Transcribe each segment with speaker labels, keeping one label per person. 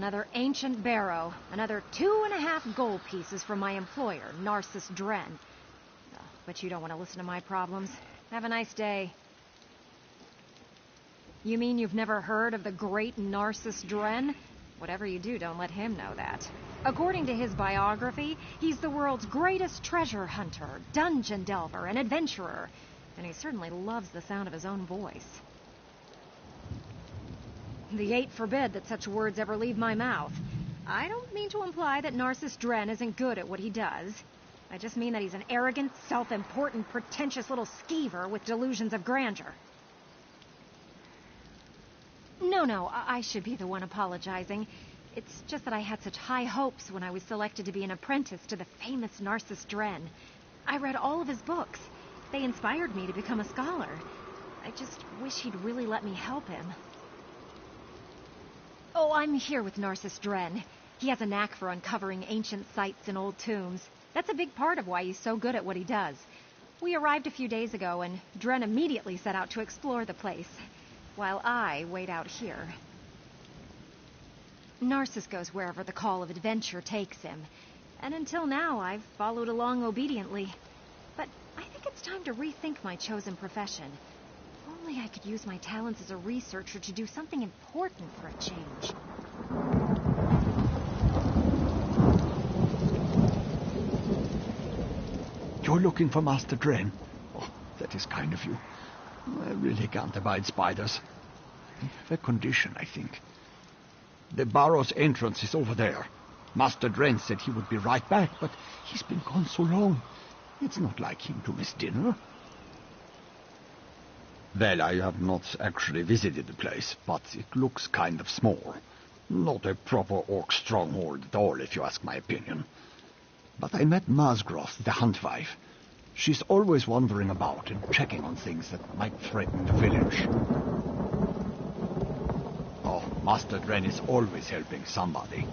Speaker 1: Another ancient barrow. Another 2.5 gold pieces from my employer, Narcissus Dren. Oh, but you don't want to listen to my problems. Have a nice day. You mean you've never heard of the great Narcissus Dren? Whatever you do, don't let him know that. According to his biography, he's the world's greatest treasure hunter, dungeon delver, and adventurer. And he certainly loves the sound of his own voice. The Eight forbid that such words ever leave my mouth. I don't mean to imply that Narcissus Dren isn't good at what he does. I just mean that he's an arrogant, self-important, pretentious little skeever with delusions of grandeur. No, I should be the one apologizing. It's just that I had such high hopes when I was selected to be an apprentice to the famous Narcissus Dren. I read all of his books. They inspired me to become a scholar. I just wish he'd really let me help him. Oh, I'm here with Narcissus Dren. He has a knack for uncovering ancient sites and old tombs. That's a big part of why he's so good at what he does. We arrived a few days ago, and Dren immediately set out to explore the place, while I wait out here. Narcissus goes wherever the call of adventure takes him, and until now I've followed along obediently. But I think it's time to rethink my chosen profession. If only I could use my talents as a researcher to do something important for a change.
Speaker 2: You're looking for Master Dren? Oh, that is kind of you. I really can't abide spiders. I have a condition, I think. The barrow's entrance is over there. Master Dren said he would be right back, but he's been gone so long. It's not like him to miss dinner. Well, I have not actually visited the place, but it looks kind of small. Not a proper orc stronghold at all, if you ask my opinion. But I met Masgroth, the hunt wife. She's always wandering about and checking on things that might threaten the village. Oh, Master Dren is always helping somebody.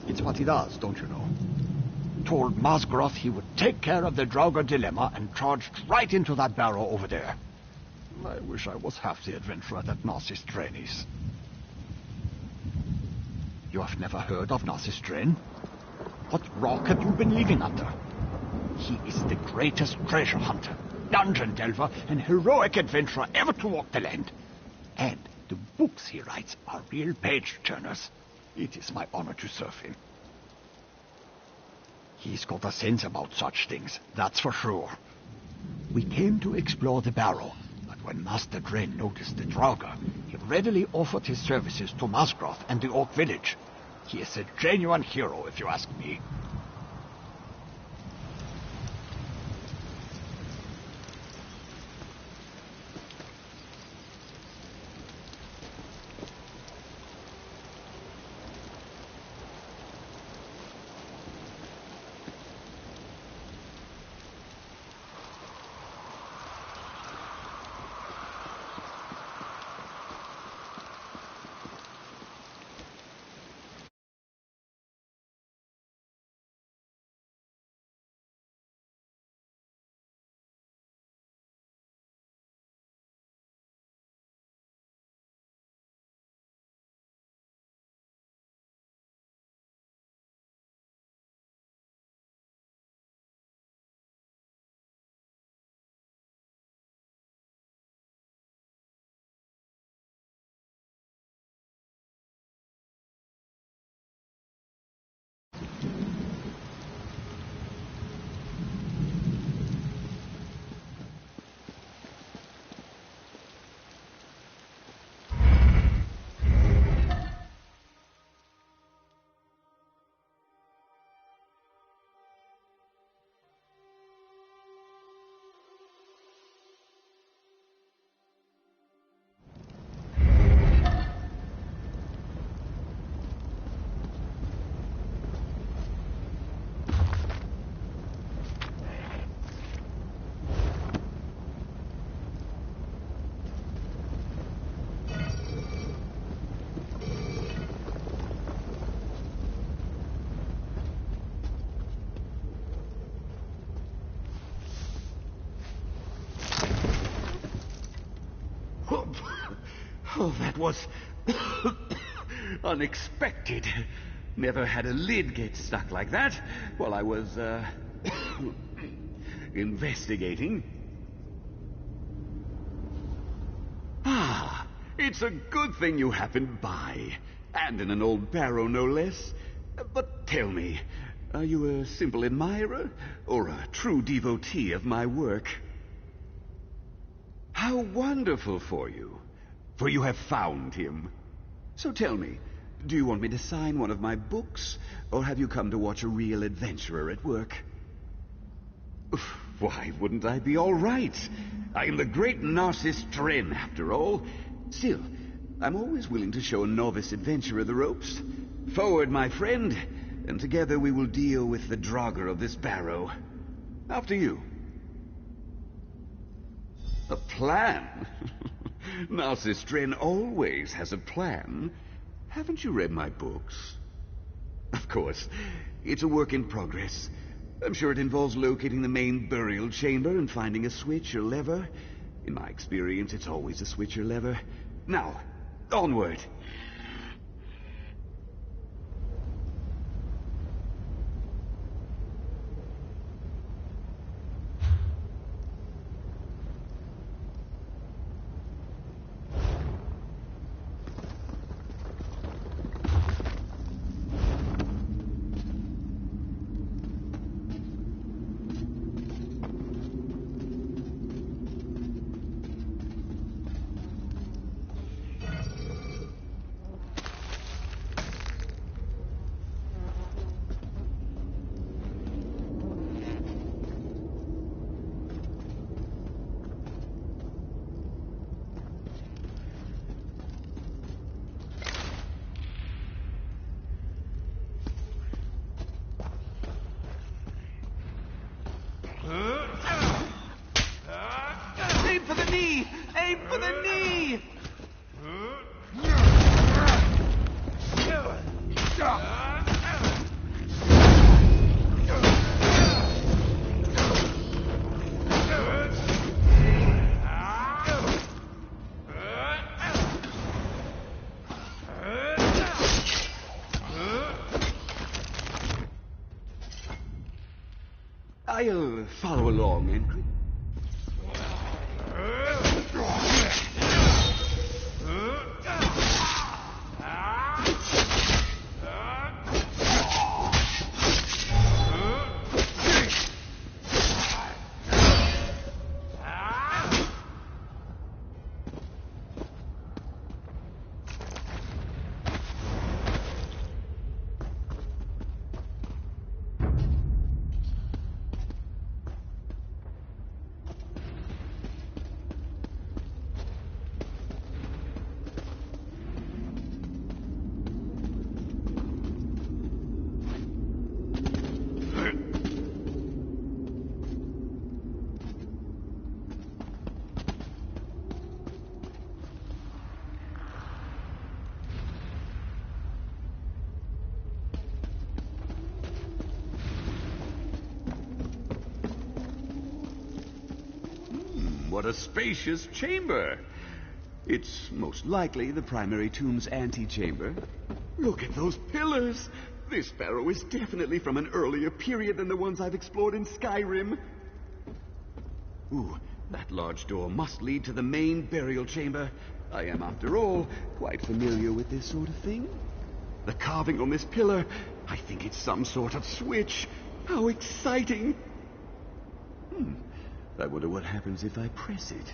Speaker 2: It's what he does, don't you know? Told Masgroth he would take care of the Draugr dilemma and charged right into that barrow over there. I wish I was half the adventurer that Narcissus Dren is. You have never heard of Narcissus Dren? What rock have you been living under? He is the greatest treasure hunter, dungeon delver, and heroic adventurer ever to walk the land. And the books he writes are real page-turners. It is my honor to serve him. He's got a sense about such things, that's for sure. We came to explore the barrow, but when Master Dren noticed the Draugr, he readily offered his services to Masgroth and the Orc village. He is a genuine hero, if you ask me. Oh, that was
Speaker 3: Unexpected. Never had a lid get stuck like that while I was, investigating. Ah, it's a good thing you happened by. And in an old barrow, no less. But tell me, are you a simple admirer or a true devotee of my work? How wonderful for you, for you have found him. So tell me, do you want me to sign one of my books, or have you come to watch a real adventurer at work? Why wouldn't I be all right? I am the great Narcissus Dren, after all. Still, I'm always willing to show a novice adventurer the ropes. Forward, my friend, and together we will deal with the Draugr of this barrow. After you. A plan? Narcissus Dren always has a plan. Haven't you read my books? Of course. It's a work in progress. I'm sure it involves locating the main burial chamber and finding a switch or lever. In my experience, it's always a switch or lever. Now, onward. Aim for the knee! Aim for the knee! I'll follow along and... What a spacious chamber. It's most likely the primary tomb's antechamber. Look at those pillars. This barrow is definitely from an earlier period than the ones I've explored in Skyrim. Ooh, that large door must lead to the main burial chamber. I am, after all, quite familiar with this sort of thing. The carving on this pillar, I think it's some sort of switch. How exciting! I wonder what happens if I press it.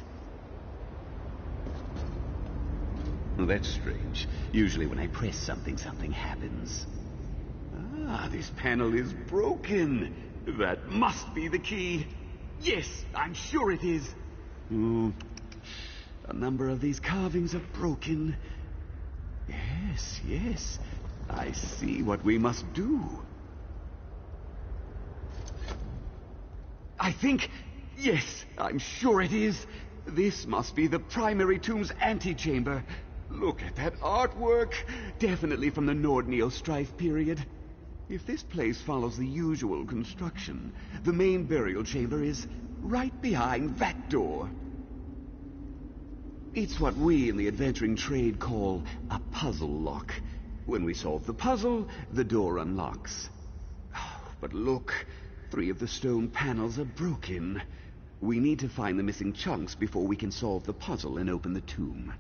Speaker 3: Oh, that's strange. Usually when I press something, something happens. Ah, this panel is broken. That must be the key. Yes, I'm sure it is. A number of these carvings are broken. Yes. I see what we must do. I think... Yes, I'm sure it is. This must be the primary tomb's antechamber. Look at that artwork. Definitely from the Nordneo Strife period. If this place follows the usual construction, the main burial chamber is right behind that door. It's what we in the adventuring trade call a puzzle lock. When we solve the puzzle, the door unlocks. But look, 3 of the stone panels are broken. We need to find the missing chunks before we can solve the puzzle and open the tomb.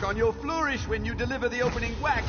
Speaker 4: On your flourish when you deliver the opening whack.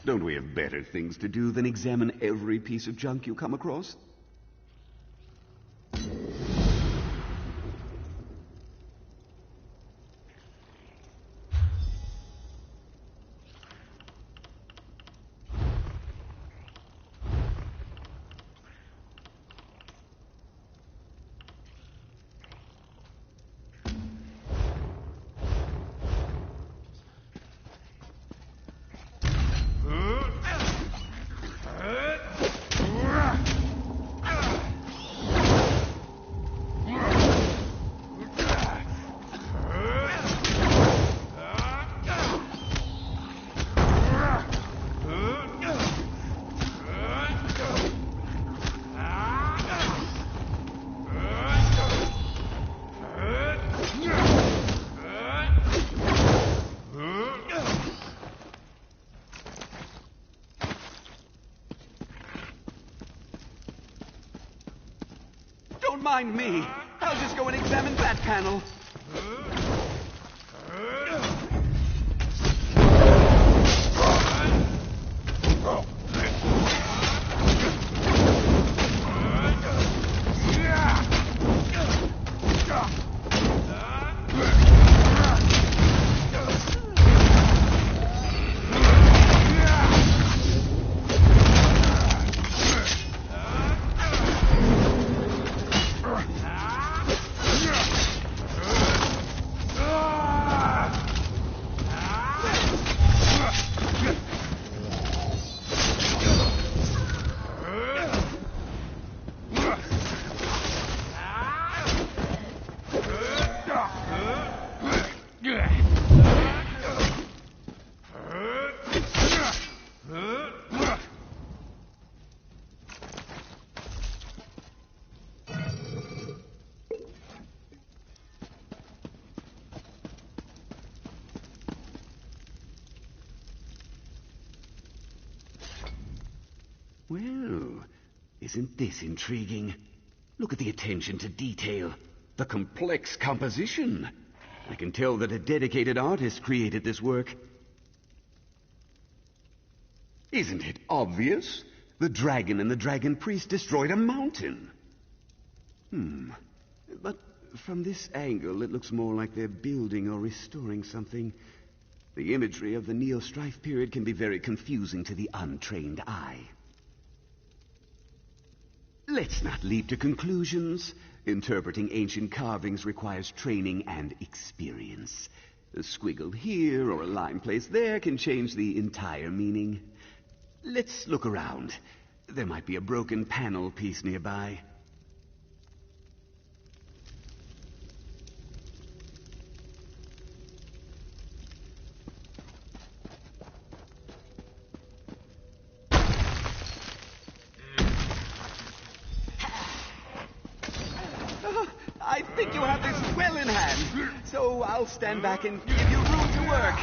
Speaker 3: Don't we have better things to do than examine every piece of junk you come across?
Speaker 4: Don't mind me. I'll just go and examine that panel.
Speaker 3: Well, isn't this intriguing? Look at the attention to detail, the complex composition. I can tell that a dedicated artist created this work. Isn't it obvious? The dragon and the dragon priest destroyed a mountain. But from this angle, it looks more like they're building or restoring something. The imagery of the Neo-Strife period can be very confusing to the untrained eye. Let's not leap to conclusions. Interpreting ancient carvings requires training and experience. A squiggle here or a line placed there can change the entire meaning. Let's look around. There might be a broken panel piece nearby.
Speaker 4: I think you have this well in hand, so I'll stand back and give you room to work.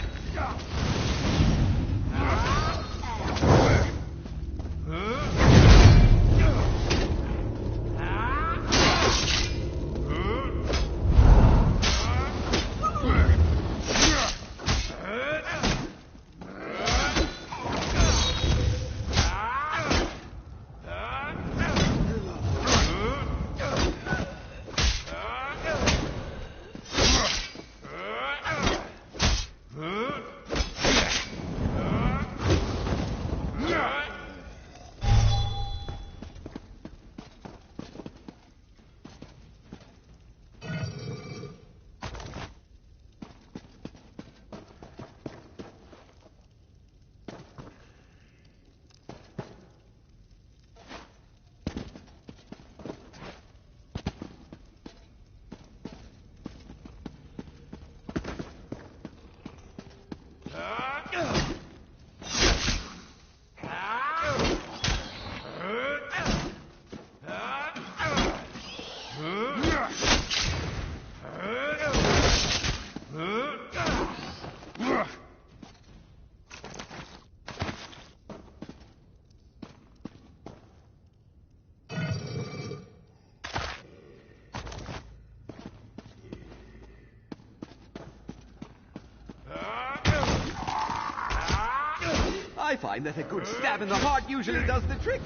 Speaker 4: I find that a good stab in the heart usually does the trick.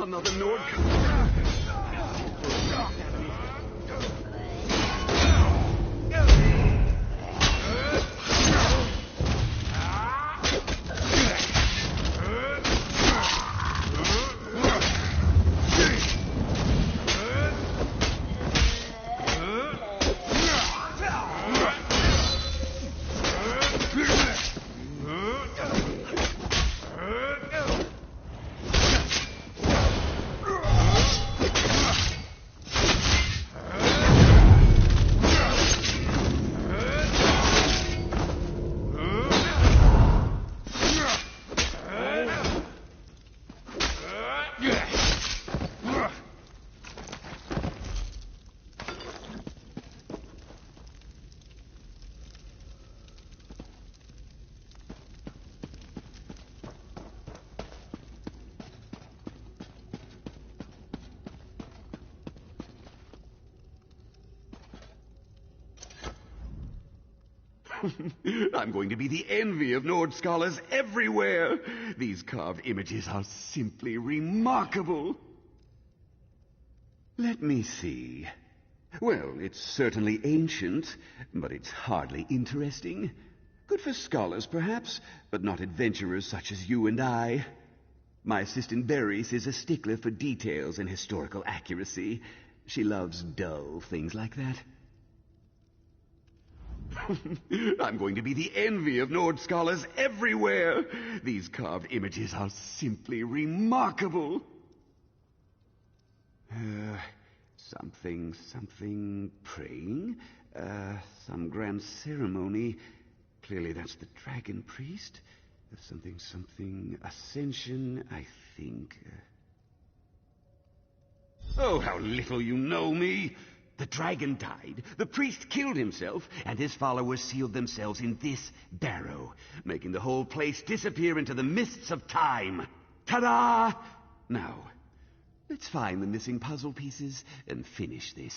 Speaker 4: Another Nord. I'm going to be the envy of Nord scholars everywhere. These carved images are simply remarkable. Let me see. Well, it's certainly ancient, but it's hardly interesting. Good for scholars, perhaps, but not adventurers such as you and I. My assistant Berries is a stickler for details and historical accuracy. She loves dull things like that.
Speaker 3: I'm going to be the envy of Nord scholars everywhere. These carved images are simply remarkable. Something praying. Some grand ceremony. Clearly that's the dragon priest. Something ascension, I think. Oh, how little you know me. The dragon died, the priest killed himself, and his followers sealed themselves in this barrow, making the whole place disappear into the mists of time. Ta-da! Now, let's find the missing puzzle pieces and finish this.